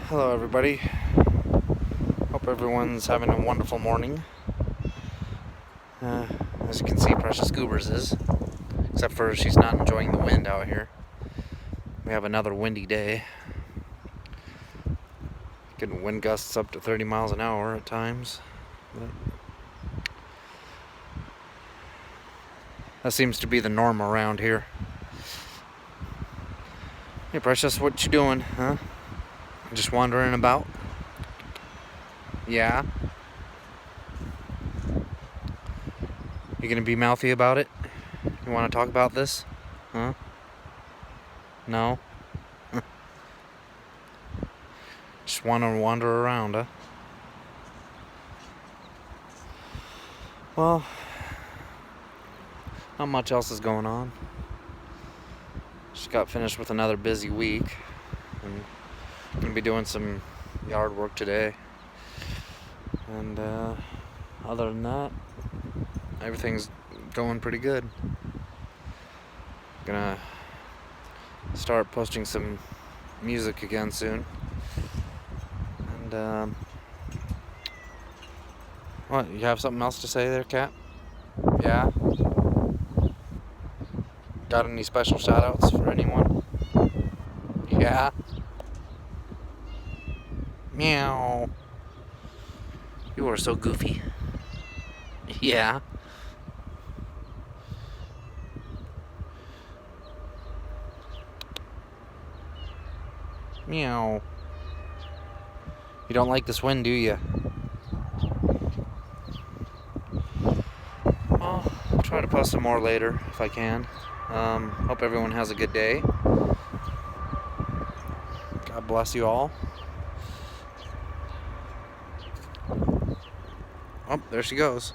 Hello everybody. Hope everyone's having a wonderful morning. As you can see, Precious Goobers is. Except for she's not enjoying the wind out here. We have another windy day. Getting wind gusts up to 30 miles an hour at times. But that seems to be the norm around here. Hey Precious, what you doing, huh? Just wandering about? Yeah? You gonna be mouthy about it? You wanna talk about this? Huh? No? Just wanna wander around, huh? Well, not much else is going on. Just got finished with another busy week. And I'm gonna be doing some yard work today. And other than that, everything's going pretty good. Gonna start posting some music again soon. And what, you have something else to say there, Cat? Yeah? Got any special shout outs for anyone? Yeah? Meow. You are so goofy. Yeah? Meow. You don't like this wind, do you? Well, I'll try to post some more later if I can. Hope everyone has a good day. God bless you all. Oh, there she goes.